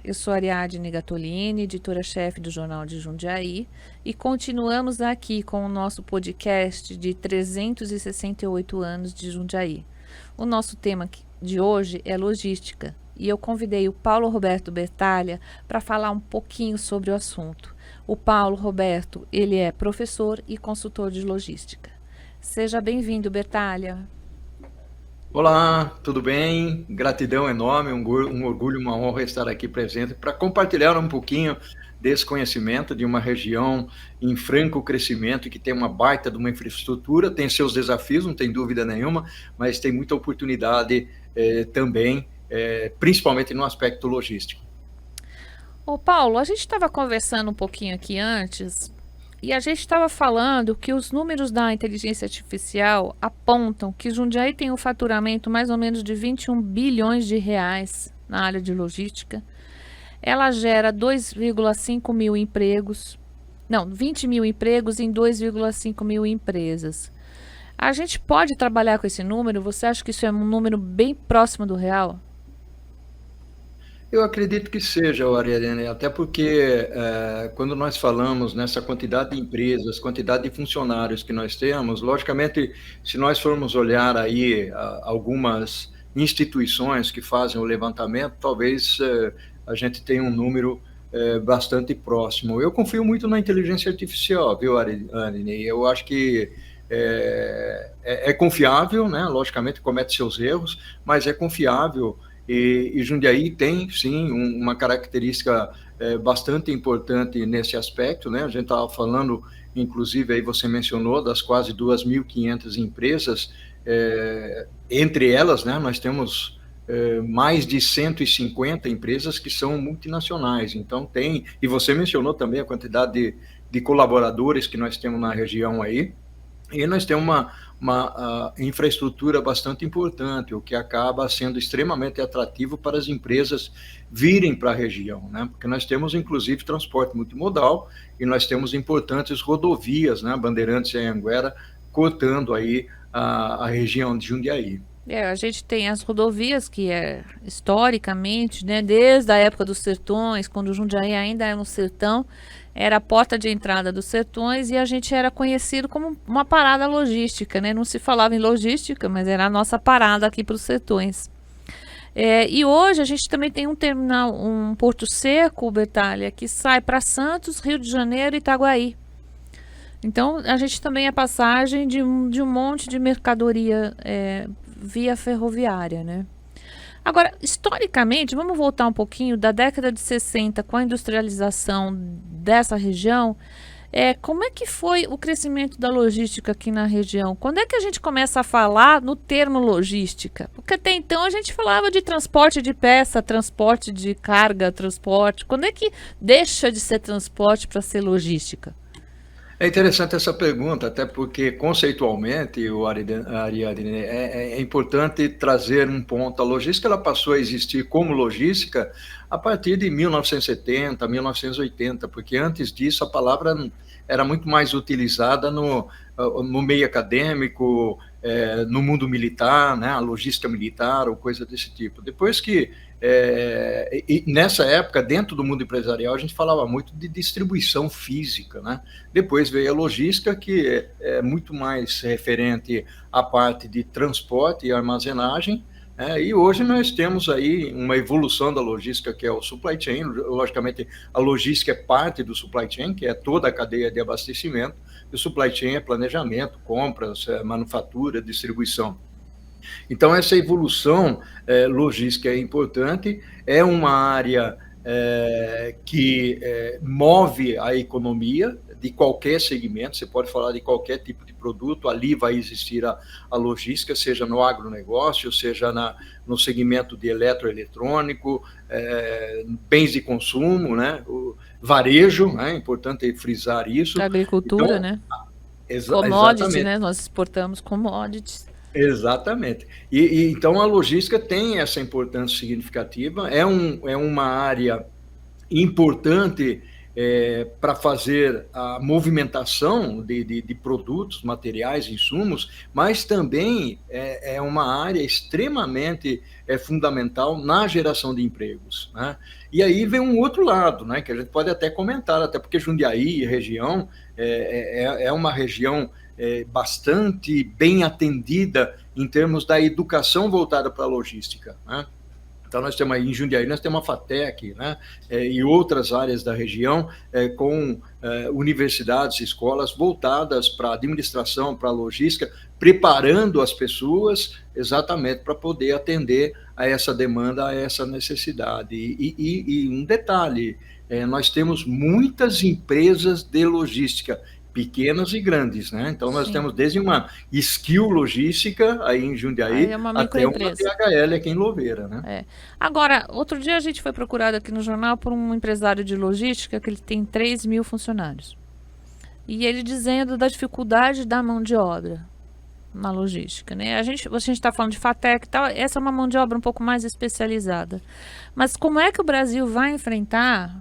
Eu sou Ariadne Gattolini, editora-chefe do Jornal de Jundiaí, e continuamos aqui com o nosso podcast de 368 anos de Jundiaí. O nosso tema de hoje é logística, e eu convidei o Paulo Roberto Bertalha para falar um pouquinho sobre o assunto. O Paulo Roberto, ele é professor e consultor de logística. Seja bem-vindo, Bertalha. Olá, tudo bem? Gratidão enorme, um orgulho, uma honra estar aqui presente para compartilhar um pouquinho desse conhecimento de uma região em franco crescimento, que tem uma baita de uma infraestrutura, tem seus desafios, não tem dúvida nenhuma, mas tem muita oportunidade também, principalmente no aspecto logístico. Ô Paulo, a gente estava conversando um pouquinho aqui antes e a gente estava falando que os números da inteligência artificial apontam que Jundiaí tem um faturamento mais ou menos de 21 bilhões de reais na área de logística. Ela gera 2,5 mil empregos, não, 20 mil empregos em 2,5 mil empresas. A gente pode trabalhar com esse número? Você acha que isso é um número bem próximo do real? Eu acredito que seja, Ariane, até porque quando nós falamos nessa quantidade de empresas, quantidade de funcionários que nós temos, logicamente, se nós formos olhar aí algumas instituições que fazem o levantamento, talvez a gente tenha um número bastante próximo. Eu confio muito na inteligência artificial, viu, Ariane? Eu acho que é confiável, né? Logicamente comete seus erros, mas é confiável. E Jundiaí tem, sim, uma característica bastante importante nesse aspecto, né? A gente estava falando, inclusive, aí você mencionou, das quase 2.500 empresas, entre elas, né, nós temos mais de 150 empresas que são multinacionais, então tem, e você mencionou também a quantidade de colaboradores que nós temos na região aí, e nós temos uma infraestrutura bastante importante, o que acaba sendo extremamente atrativo para as empresas virem para a região, né? Porque nós temos, inclusive, transporte multimodal e nós temos importantes rodovias, né? Bandeirantes e Anhanguera, cortando aí a região de Jundiaí. A gente tem as rodovias que é historicamente, né, desde a época dos sertões, quando o Jundiaí ainda era um sertão, era a porta de entrada dos sertões e a gente era conhecido como uma parada logística, né? Não se falava em logística, mas era a nossa parada aqui para os sertões. E hoje a gente também tem um terminal, um porto seco, Bertalha, que sai para Santos, Rio de Janeiro e Itaguaí. Então a gente também é passagem de um monte de mercadoria via ferroviária, né? Agora, historicamente, vamos voltar um pouquinho da década de 60 com a industrialização dessa região. Como é que foi o crescimento da logística aqui na região? Quando é que a gente começa a falar no termo logística? Porque até então a gente falava de transporte de peça, transporte de carga, transporte. Quando é que deixa de ser transporte para ser logística? É interessante essa pergunta, até porque conceitualmente, Ariadne, é importante trazer um ponto. A logística ela passou a existir como logística a partir de 1970, 1980, porque antes disso a palavra era muito mais utilizada no meio acadêmico, no mundo militar, né, a logística militar ou coisa desse tipo. Depois que e nessa época, dentro do mundo empresarial, a gente falava muito de distribuição física, né? Depois veio a logística, que é muito mais referente à parte de transporte e armazenagem, e hoje nós temos aí uma evolução da logística, que é o supply chain. Logicamente, a logística é parte do supply chain, que é toda a cadeia de abastecimento. E o supply chain é planejamento, compras, manufatura, distribuição. Então, essa evolução logística é importante, é uma área que move a economia de qualquer segmento. Você pode falar de qualquer tipo de produto, ali vai existir a logística, seja no agronegócio, seja no segmento de eletroeletrônico, bens de consumo, né? O varejo, né? É importante frisar isso. Agricultura, Então, né? Commodities, exatamente. né? Nós exportamos commodities. Exatamente. Então a logística tem essa importância significativa, é uma área importante para fazer a movimentação de produtos, materiais, insumos, mas também é uma área extremamente fundamental na geração de empregos, né? E aí vem um outro lado, né, que a gente pode até comentar, até porque Jundiaí e região é uma região bastante bem atendida em termos da educação voltada para a logística, né? Então, nós temos aí em Jundiaí, nós temos a FATEC, né, e outras áreas da região, com universidades, escolas voltadas para a administração, para a logística, preparando as pessoas exatamente para poder atender a essa demanda, a essa necessidade. E um detalhe, nós temos muitas empresas de logística, pequenas e grandes, né? Então, nós Sim. temos desde uma skill logística aí em Aí Jundiaí é uma até uma microempresa. DHL aqui em Louveira, né? É. Agora, outro dia a gente foi procurado aqui no jornal por um empresário de logística que ele tem 3 mil funcionários. E ele dizendo da dificuldade da mão de obra na logística, né? A gente está falando de FATEC e tal, essa é uma mão de obra um pouco mais especializada. Mas como é que o Brasil vai enfrentar,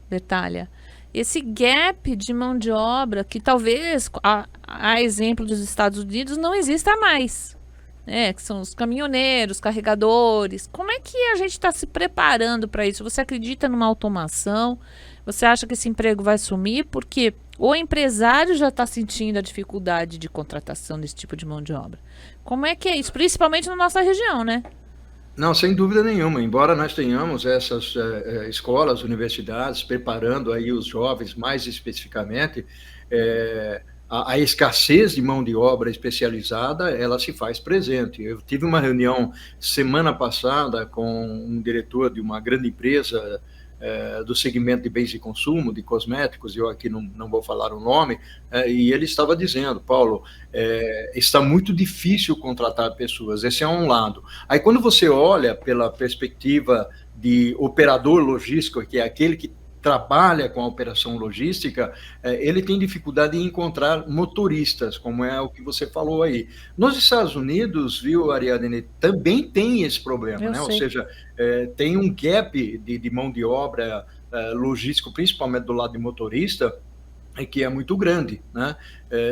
Bertalha, esse gap de mão de obra que talvez, a exemplo dos Estados Unidos, não exista mais? Que são os caminhoneiros, carregadores. Como é que a gente está se preparando para isso? Você acredita numa automação? Você acha que esse emprego vai sumir? Porque o empresário já está sentindo a dificuldade de contratação desse tipo de mão de obra. Como é que é isso? Principalmente na nossa região, né? Não, sem dúvida nenhuma. Embora nós tenhamos essas escolas, universidades, preparando aí os jovens mais especificamente, a escassez de mão de obra especializada, ela se faz presente. Eu tive uma reunião semana passada com um diretor de uma grande empresa do segmento de bens de consumo, de cosméticos, eu aqui não vou falar o nome, e ele estava dizendo, Paulo, está muito difícil contratar pessoas, esse é um lado. Aí quando você olha pela perspectiva de operador logístico, que é aquele que trabalha com a operação logística, ele tem dificuldade em encontrar motoristas, como é o que você falou aí. Nos Estados Unidos, viu, Ariadne, também tem esse problema, Eu né? Ou sei. seja, tem um gap de mão de obra logístico, principalmente do lado de motorista, que é muito grande, né?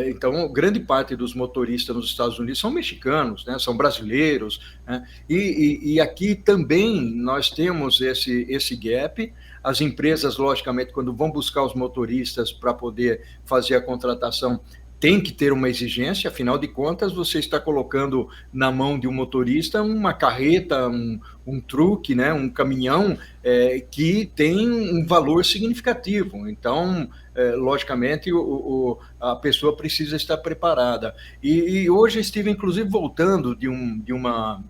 Então, grande parte dos motoristas nos Estados Unidos são mexicanos, né? São brasileiros, né? E aqui também nós temos esse gap. As empresas, logicamente, quando vão buscar os motoristas para poder fazer a contratação, tem que ter uma exigência, afinal de contas, você está colocando na mão de um motorista uma carreta, um truque, né, um caminhão que tem um valor significativo. Então, logicamente, a pessoa precisa estar preparada. E hoje estive, inclusive, voltando de uma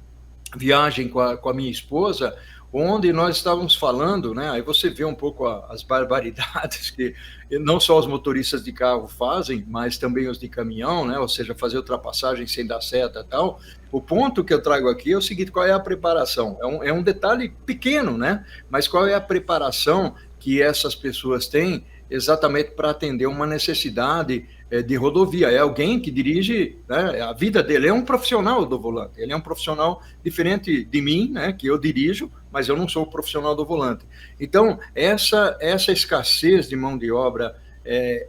viagem com a minha esposa, onde nós estávamos falando, né? Aí você vê um pouco as barbaridades que não só os motoristas de carro fazem, mas também os de caminhão, né? Ou seja, fazer ultrapassagem sem dar seta e tal. O ponto que eu trago aqui é o seguinte: qual é a preparação? É um detalhe pequeno, né? Mas qual é a preparação que essas pessoas têm exatamente para atender uma necessidade de rodovia? É alguém que dirige, né? A vida dele é um profissional do volante, ele é um profissional diferente de mim, né? Que eu dirijo, mas eu não sou o profissional do volante. Então, essa escassez de mão de obra,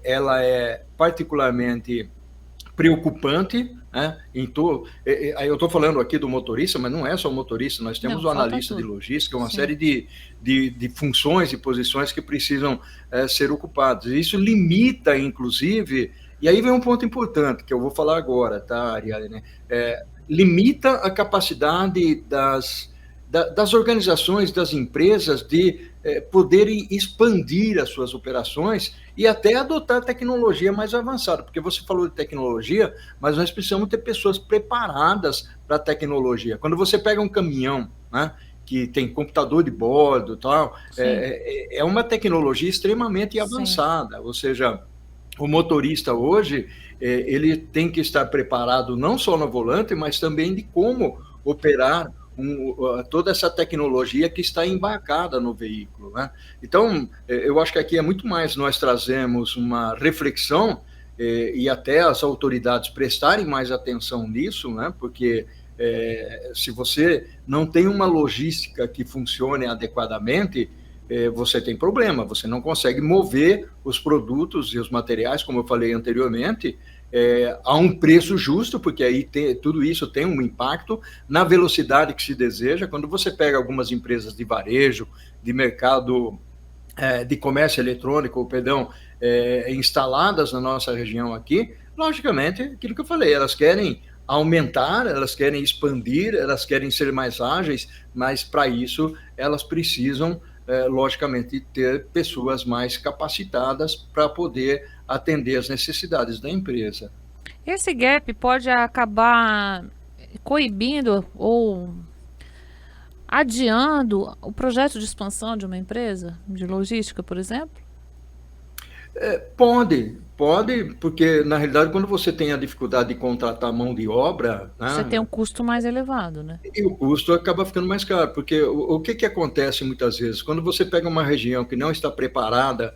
ela é particularmente preocupante, né? Eu estou falando aqui do motorista, mas não é só o motorista, nós temos Não, o falta analista de tudo. logística, uma Sim. série de funções e posições que precisam ser ocupadas. Isso limita, inclusive, e aí vem um ponto importante que eu vou falar agora, tá, Ariadne? Limita a capacidade das organizações, das empresas de poderem expandir as suas operações e até adotar tecnologia mais avançada, porque você falou de tecnologia, mas nós precisamos ter pessoas preparadas para a tecnologia. Quando você pega um caminhão, né, que tem computador de bordo, tal, Sim. é uma tecnologia extremamente Sim. avançada, ou seja, o motorista hoje, ele tem que estar preparado não só no volante, mas também de como operar toda essa tecnologia que está embarcada no veículo, né? Então, eu acho que aqui é muito mais nós trazemos uma reflexão e até as autoridades prestarem mais atenção nisso, né? Porque se você não tem uma logística que funcione adequadamente, você tem problema, você não consegue mover os produtos e os materiais, como eu falei anteriormente, a um preço justo, porque aí tudo isso tem um impacto na velocidade que se deseja. Quando você pega algumas empresas de varejo, de mercado, de comércio eletrônico, perdão, instaladas na nossa região aqui, logicamente, aquilo que eu falei, elas querem aumentar, elas querem expandir, elas querem ser mais ágeis, mas para isso elas precisam, logicamente, ter pessoas mais capacitadas para poder atender as necessidades da empresa. Esse gap pode acabar coibindo ou adiando o projeto de expansão de uma empresa de logística, por exemplo? Pode, porque na realidade quando você tem a dificuldade de contratar mão de obra, Você tem um né, custo mais elevado, né? e o custo acaba ficando mais caro, porque o que acontece muitas vezes? Quando você pega uma região que não está preparada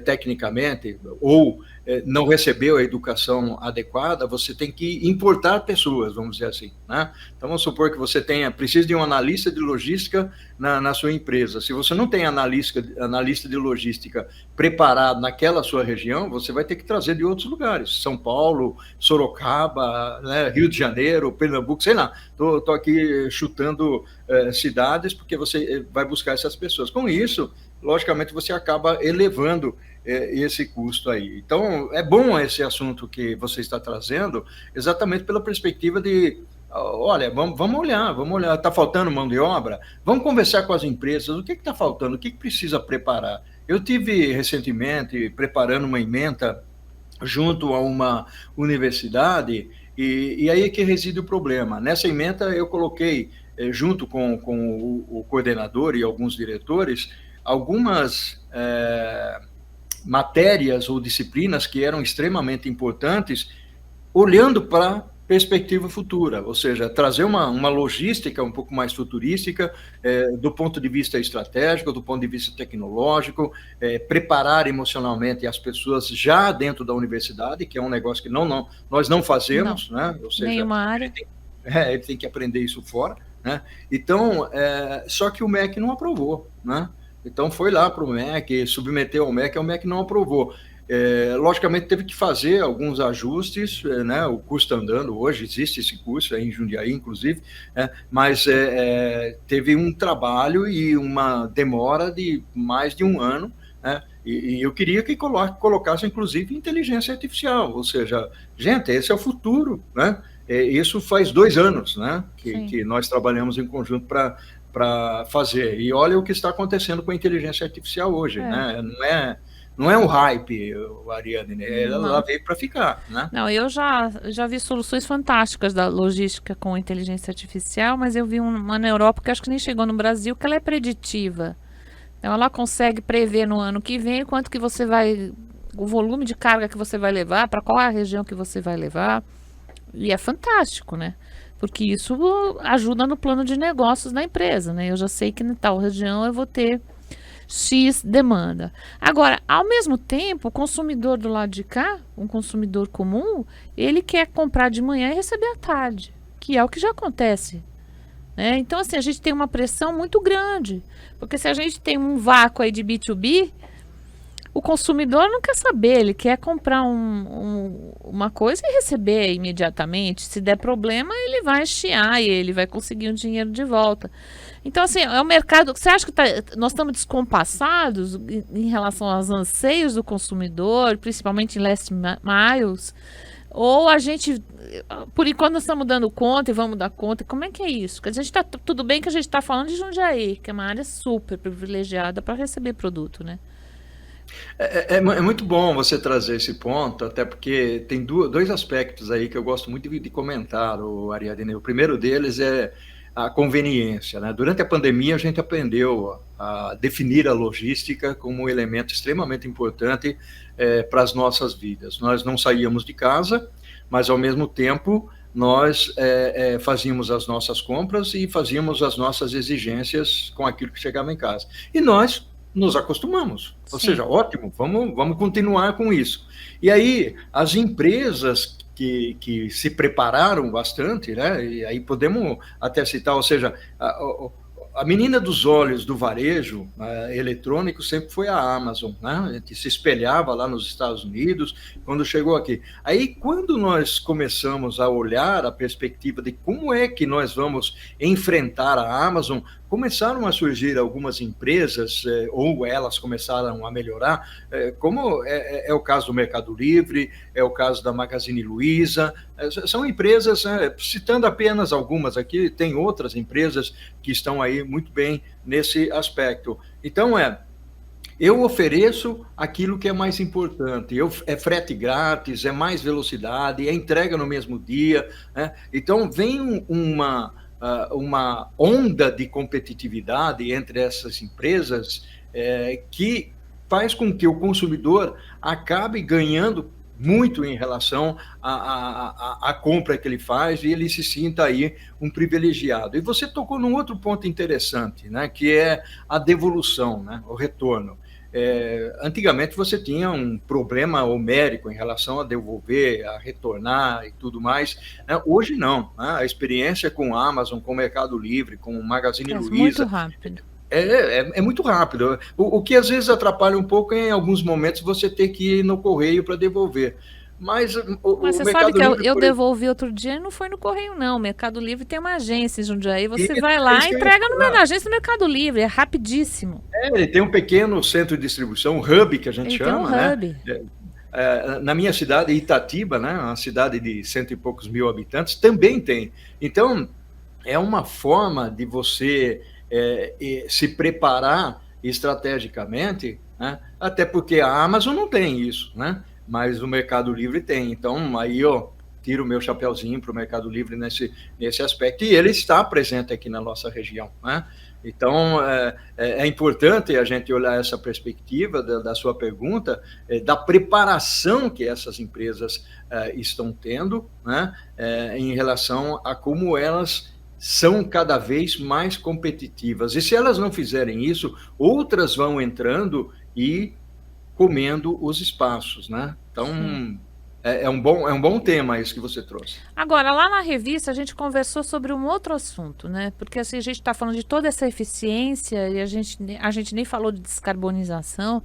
tecnicamente, ou não recebeu a educação adequada, você tem que importar pessoas, vamos dizer assim, né? Então, vamos supor que você precisa de um analista de logística na sua empresa. Se você não tem analista de logística preparado naquela sua região, você vai ter que trazer de outros lugares, São Paulo, Sorocaba, né, Rio de Janeiro, Pernambuco, sei lá. Estou aqui chutando cidades, porque você vai buscar essas pessoas. Com isso, logicamente, você acaba elevando esse custo aí. Então, é bom esse assunto que você está trazendo, exatamente pela perspectiva de, olha, vamos olhar, está faltando mão de obra? Vamos conversar com as empresas, o que está faltando, o que precisa preparar? Eu tive recentemente preparando uma ementa junto a uma universidade, e aí é que reside o problema. Nessa ementa eu coloquei, junto com o coordenador e alguns diretores, algumas matérias ou disciplinas que eram extremamente importantes, olhando para perspectiva futura, ou seja, trazer uma logística um pouco mais futurística, do ponto de vista estratégico, do ponto de vista tecnológico, preparar emocionalmente as pessoas já dentro da universidade, que é um negócio que nós não fazemos, Não, né? Ou seja, nenhuma área. ele tem que aprender isso fora, né? Então, só que o MEC não aprovou, né? Então foi lá para o MEC, submeteu ao MEC, o MEC não aprovou. Logicamente teve que fazer alguns ajustes, né? O curso está andando hoje, existe esse curso em Jundiaí, inclusive, mas teve um trabalho e uma demora de mais de um ano, né? E eu queria que colocasse, inclusive, inteligência artificial, ou seja, gente, esse é o futuro, né? Isso faz 2 anos, né? Que nós trabalhamos em conjunto para fazer. E olha o que está acontecendo com a inteligência artificial hoje, né? Não é um hype, Ariadne, né? Ela veio para ficar, né? Não, eu já vi soluções fantásticas da logística com inteligência artificial, mas eu vi uma na Europa que acho que nem chegou no Brasil, que ela é preditiva. Então ela consegue prever no ano que vem quanto que você vai, o volume de carga que você vai levar, para qual é a região que você vai levar. E é fantástico, né? Porque isso ajuda no plano de negócios da empresa, né? Eu já sei que em tal região eu vou ter X demanda. Agora, ao mesmo tempo, o consumidor do lado de cá, um consumidor comum, ele quer comprar de manhã e receber à tarde, que é o que já acontece. Né? Então, assim, a gente tem uma pressão muito grande, porque se a gente tem um vácuo aí de B2B, o consumidor não quer saber, ele quer comprar uma coisa e receber imediatamente. Se der problema, ele vai chiar e ele vai conseguir o dinheiro de volta. Então, assim, é um mercado. Você acha que nós estamos descompassados em relação aos anseios do consumidor, principalmente em last miles? Ou a gente, por enquanto, nós estamos dando conta e vamos dar conta? Como é que é isso? Porque a gente está tudo bem que a gente está falando de Jundiaí, que é uma área super privilegiada para receber produto, né? É muito bom você trazer esse ponto, até porque tem dois aspectos aí que eu gosto muito de comentar, Ariadne. O primeiro deles é a conveniência, né? Durante a pandemia, a gente aprendeu a definir a logística como um elemento extremamente importante para as nossas vidas. Nós não saíamos de casa, mas, ao mesmo tempo, nós fazíamos as nossas compras e fazíamos as nossas exigências com aquilo que chegava em casa. E nós nos acostumamos, ou seja, ótimo, vamos continuar com isso. E aí, as empresas que se prepararam bastante, né? E aí podemos até citar, ou seja, a menina dos olhos do varejo eletrônico sempre foi a Amazon, né? A gente se espelhava lá nos Estados Unidos quando chegou aqui. Aí, quando nós começamos a olhar a perspectiva de como é que nós vamos enfrentar a Amazon, começaram a surgir algumas empresas, ou elas começaram a melhorar, como é o caso do Mercado Livre, é o caso da Magazine Luiza. São empresas, citando apenas algumas aqui, tem outras empresas que estão aí muito bem nesse aspecto. Então, eu ofereço aquilo que é mais importante. É frete grátis, é mais velocidade, é entrega no mesmo dia, né? Então, vem uma onda de competitividade entre essas empresas que faz com que o consumidor acabe ganhando muito em relação à compra que ele faz, e ele se sinta aí um privilegiado. E você tocou num outro ponto interessante, né, que é a devolução, né, o retorno. Antigamente você tinha um problema homérico em relação a devolver, a retornar e tudo mais, né? Hoje não, né? A experiência com a Amazon, com o Mercado Livre, com o Magazine Luiza... Muito rápido. É muito rápido. O que às vezes atrapalha um pouco é, em alguns momentos, você ter que ir no correio para devolver. Mas você sabe que eu devolvi outro dia e não foi no correio, não. O Mercado Livre tem uma agência em Jundiaí. Você vai lá e entrega na agência do Mercado Livre. É rapidíssimo. Ele tem um pequeno centro de distribuição, um hub, que a gente chama, tem um hub. Na minha cidade, Itatiba, né, uma cidade de 100 e poucos mil habitantes, também tem. Então, é uma forma de você se preparar estrategicamente, né? Até porque a Amazon não tem isso, né? Mas o Mercado Livre tem. Então, aí eu tiro o meu chapéuzinho para o Mercado Livre nesse aspecto, e ele está presente aqui na nossa região, né? Então, é importante a gente olhar essa perspectiva da sua pergunta, da preparação que essas empresas estão tendo, né? Em relação a como elas são cada vez mais competitivas. E se elas não fizerem isso, outras vão entrando e comendo os espaços, né? Então, é um bom tema isso que você trouxe. Agora, lá na revista, a gente conversou sobre um outro assunto, né? Porque assim, a gente está falando de toda essa eficiência e a gente nem falou de descarbonização,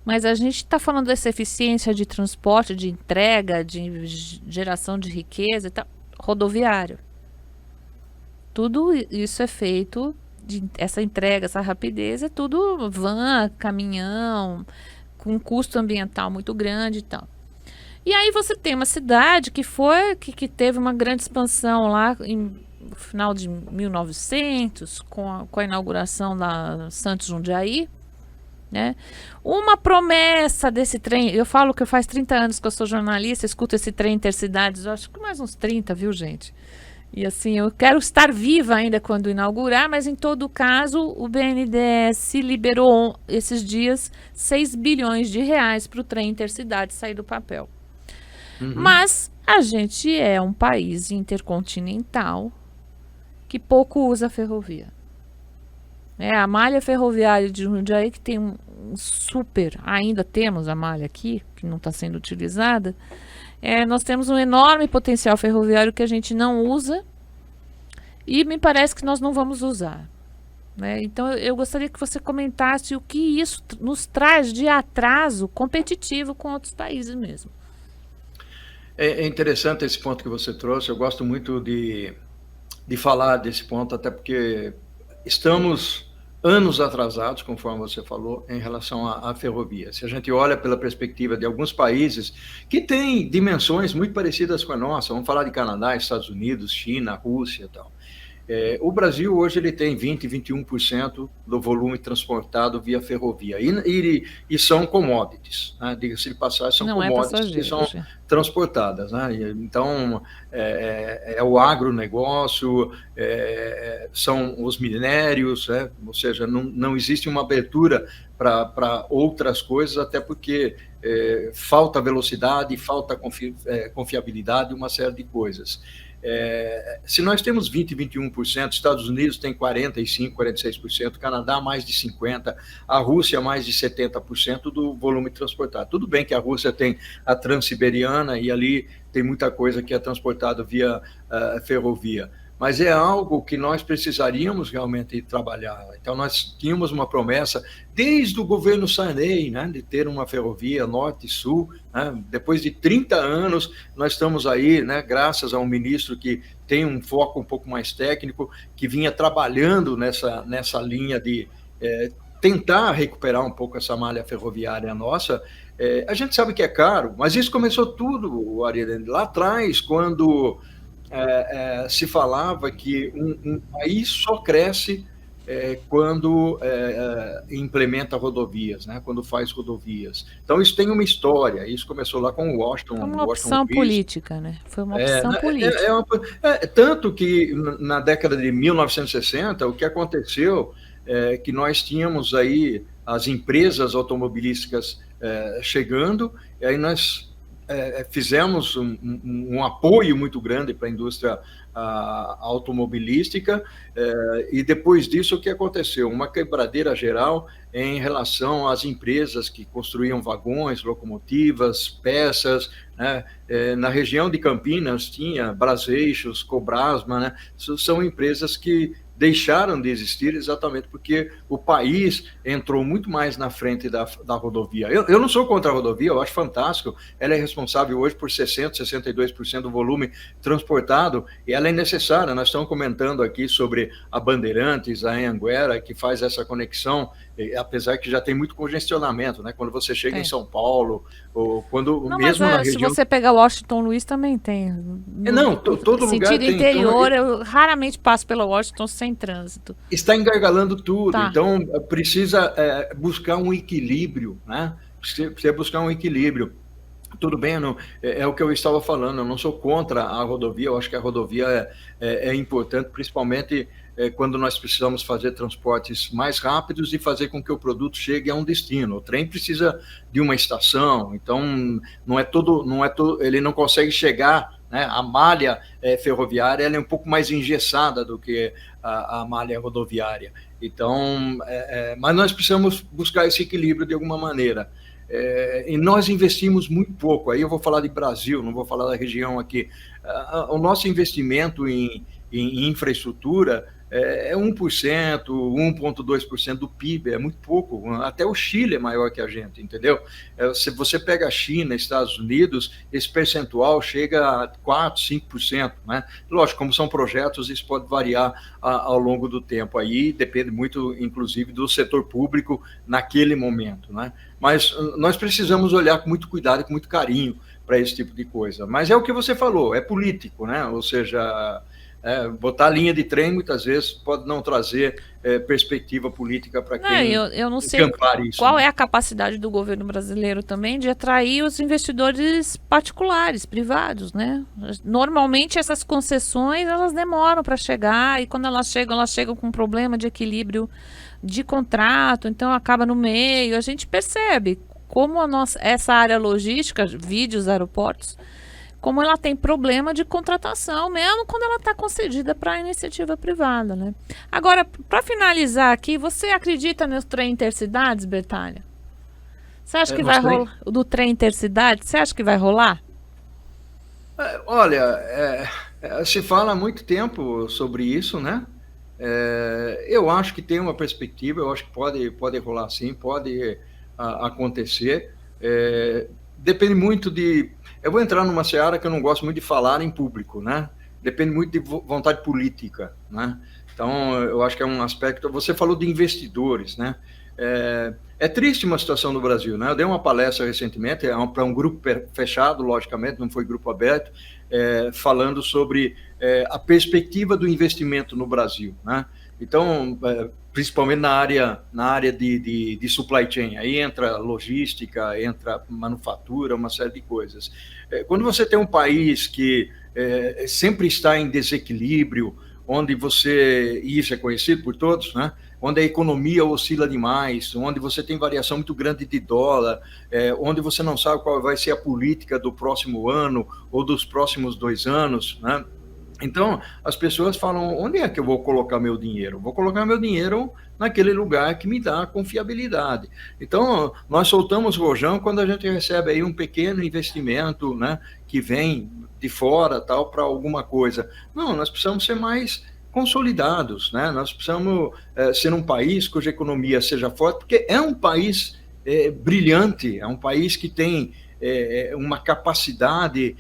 mas a gente está falando dessa eficiência de transporte, de entrega, de geração de riqueza e tal, rodoviário. Tudo isso é feito, essa entrega, essa rapidez, é tudo van, caminhão, com um custo ambiental muito grande e tal. E aí você tem uma cidade que teve uma grande expansão lá no final de 1900, com a inauguração da Santos Jundiaí, né? Uma promessa desse trem, eu falo que faz 30 anos que eu sou jornalista, escuto esse trem intercidades, eu acho que mais uns 30, viu, gente? E assim, eu quero estar viva ainda quando inaugurar, mas em todo caso, o BNDES liberou esses dias 6 bilhões de reais para o trem intercidade sair do papel. Uhum. Mas a gente é um país intercontinental que pouco usa a ferrovia. A malha ferroviária de Jundiaí, que tem um super... Ainda temos a malha aqui, que não está sendo utilizada. Nós temos um enorme potencial ferroviário que a gente não usa e me parece que nós não vamos usar, né? Então eu gostaria que você comentasse o que isso nos traz de atraso competitivo com outros países mesmo. É interessante esse ponto que você trouxe. Eu gosto muito de falar desse ponto, até porque estamos anos atrasados, conforme você falou, em relação à ferrovia. Se a gente olha pela perspectiva de alguns países que têm dimensões muito parecidas com a nossa, vamos falar de Canadá, Estados Unidos, China, Rússia e tal. O Brasil hoje ele tem 20%, 21% do volume transportado via ferrovia. E são commodities, né? Diga-se de passagem, são commodities que são transportadas, né? Então, é o agronegócio, são os minérios, né? Ou seja, não existe uma abertura para outras coisas, até porque falta velocidade, falta confiabilidade, uma série de coisas. Se nós temos 20%, 21%, Estados Unidos tem 45%, 46%, Canadá mais de 50%, a Rússia mais de 70% do volume transportado. Tudo bem que a Rússia tem a Transiberiana e ali tem muita coisa que é transportada via ferrovia, mas é algo que nós precisaríamos realmente trabalhar. Então, nós tínhamos uma promessa, desde o governo Sarney, né, de ter uma ferrovia norte e sul, né? Depois de 30 anos, nós estamos aí, né, graças a um ministro que tem um foco um pouco mais técnico, que vinha trabalhando nessa linha de tentar recuperar um pouco essa malha ferroviária nossa. A gente sabe que é caro, mas isso começou tudo, Ariane, lá atrás, quando se falava que um país só cresce quando implementa rodovias, né? Quando faz rodovias. Então, isso tem uma história, isso começou lá com o Foi Washington uma opção Luiz. política, né? Foi uma opção política. Tanto que na década de 1960, o que aconteceu é que nós tínhamos aí as empresas automobilísticas chegando, e aí nós fizemos um apoio muito grande para a indústria automobilística, e depois disso o que aconteceu? Uma quebradeira geral em relação às empresas que construíam vagões, locomotivas, peças, né? Na região de Campinas tinha Braseixos, Cobrasma, né? São empresas que deixaram de existir exatamente porque o país entrou muito mais na frente da rodovia. Eu não sou contra a rodovia, eu acho fantástico. Ela é responsável hoje por 60%, 62% do volume transportado, e ela é necessária. Nós estamos comentando aqui sobre a Bandeirantes, a Anhanguera, que faz essa conexão, apesar que já tem muito congestionamento, né? Quando você chega em São Paulo, ou quando Não, mesmo mas na região... se você pegar Washington Luiz também tem. Não, todo lugar sentido tem. interior, Então, eu raramente passo pela Washington sem trânsito. está engargalando tudo, Tá. então precisa buscar um equilíbrio, né? Precisa buscar um equilíbrio. Tudo bem, não, o que eu estava falando, eu não sou contra a rodovia, eu acho que a rodovia é importante, principalmente quando nós precisamos fazer transportes mais rápidos e fazer com que o produto chegue a um destino. O trem precisa de uma estação, então ele não consegue chegar, né? A malha ferroviária ela é um pouco mais engessada do que a malha rodoviária. Então, mas nós precisamos buscar esse equilíbrio de alguma maneira. E nós investimos muito pouco, aí eu vou falar de Brasil, não vou falar da região aqui. O nosso investimento em infraestrutura é 1%, 1,2% do PIB, é muito pouco. Até o Chile é maior que a gente, entendeu? Se você pega a China, Estados Unidos, esse percentual chega a 4%, 5%, né? Lógico, como são projetos, isso pode variar ao longo do tempo. Aí depende muito, inclusive, do setor público naquele momento, né? Mas nós precisamos olhar com muito cuidado e com muito carinho para esse tipo de coisa. Mas é o que você falou, é político, né? Ou seja, botar a linha de trem muitas vezes pode não trazer perspectiva política para quem eu não sei isso, qual né? é a capacidade do governo brasileiro também de atrair os investidores particulares, privados, né? Normalmente essas concessões elas demoram para chegar, e quando elas chegam com um problema de equilíbrio de contrato, então acaba no meio. A gente percebe como essa área logística, vídeos aeroportos, como ela tem problema de contratação, mesmo quando ela está concedida para a iniciativa privada, né? Agora, para finalizar aqui, você acredita no trem intercidades, Bertalha? Você acha que vai rolar? Do trem intercidades, você acha que vai rolar? Olha, se fala há muito tempo sobre isso, né? Eu acho que tem uma perspectiva, eu acho que pode rolar sim, pode acontecer. Depende muito de... Eu vou entrar numa seara que eu não gosto muito de falar em público, né? Depende muito de vontade política, né? Então, eu acho que é um aspecto... Você falou de investidores, né? É triste uma situação no Brasil, né? Eu dei uma palestra recentemente para um grupo fechado, logicamente, não foi grupo aberto, falando sobre a perspectiva do investimento no Brasil, né? Então, principalmente na área de supply chain, aí entra logística, entra manufatura, uma série de coisas. Quando você tem um país que sempre está em desequilíbrio, onde isso é conhecido por todos, né? Onde a economia oscila demais, onde você tem variação muito grande de dólar, onde você não sabe qual vai ser a política do próximo ano ou dos próximos 2 anos, né? Então, as pessoas falam: onde é que eu vou colocar meu dinheiro? Vou colocar meu dinheiro naquele lugar que me dá confiabilidade. Então, nós soltamos rojão quando a gente recebe aí um pequeno investimento, né, que vem de fora, tal, para alguma coisa. Não, nós precisamos ser mais consolidados, né? Nós precisamos ser um país cuja economia seja forte, porque é um país brilhante, é um país que tem uma capacidade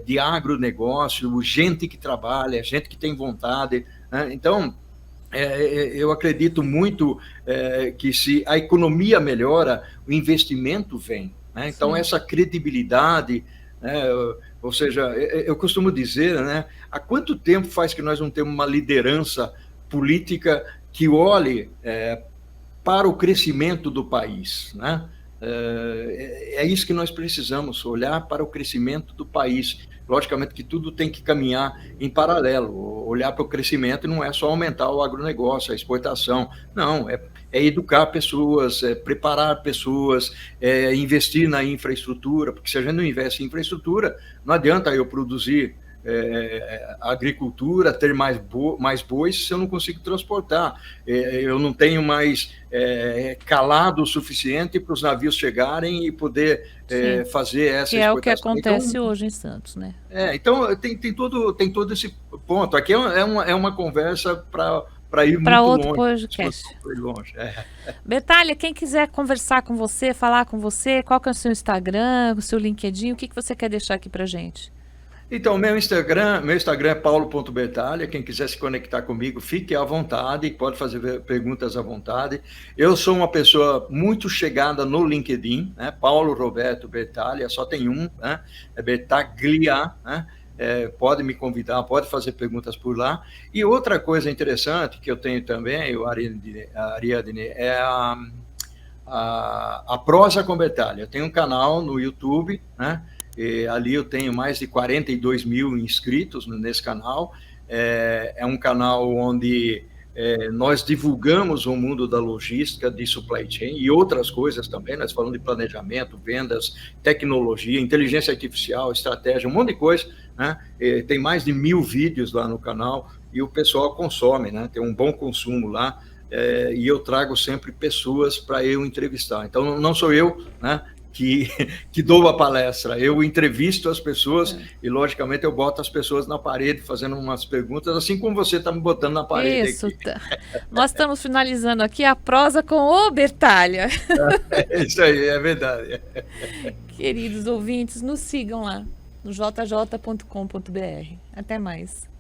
de agronegócio, gente que trabalha, gente que tem vontade, né? Então, eu acredito muito que se a economia melhora, o investimento vem, né? Então, Sim. essa credibilidade, né? Ou seja, eu costumo dizer, né? Há quanto tempo faz que nós não temos uma liderança política que olhe para o crescimento do país, né? É isso que nós precisamos, olhar para o crescimento do país. Logicamente que tudo tem que caminhar em paralelo. Olhar para o crescimento não é só aumentar o agronegócio, a exportação. Não, é educar pessoas, é preparar pessoas, é investir na infraestrutura, porque se a gente não investe em infraestrutura, não adianta eu produzir agricultura, ter mais bois, se eu não consigo transportar. Eu não tenho mais calado o suficiente para os navios chegarem e poder fazer essa que é exportação. o que acontece hoje em Santos, né? Então, tem todo esse ponto. Aqui é uma conversa para ir Para muito outro longe. podcast. Longe. Betália, quem quiser conversar com você, falar com você, qual que é o seu Instagram, o seu LinkedIn, o que você quer deixar aqui para gente? Então, meu Instagram é paulo.bertalha. Quem quiser se conectar comigo, fique à vontade, pode fazer perguntas à vontade. Eu sou uma pessoa muito chegada no LinkedIn, né? Paulo Roberto Bertalha, só tem um, né? É Bertaglia, né? Pode me convidar, pode fazer perguntas por lá. E outra coisa interessante que eu tenho também, Ariadne, é a Prosa com Bertalha. Eu tenho um canal no YouTube, né? E ali eu tenho mais de 42 mil inscritos nesse canal. É um canal onde nós divulgamos o mundo da logística, de supply chain e outras coisas também. Nós falamos de planejamento, vendas, tecnologia, inteligência artificial, estratégia, um monte de coisa, né? Tem mais de 1000 vídeos lá no canal e o pessoal consome, né? Tem um bom consumo lá. E eu trago sempre pessoas para eu entrevistar. Então, não sou eu, né, que dou a palestra, eu entrevisto as pessoas e, logicamente, eu boto as pessoas na parede fazendo umas perguntas, assim como você está me botando na parede Isso, aqui. Nós estamos finalizando aqui a prosa com o Bertalha. Isso aí, é verdade. Queridos ouvintes, nos sigam lá no jj.com.br. Até mais.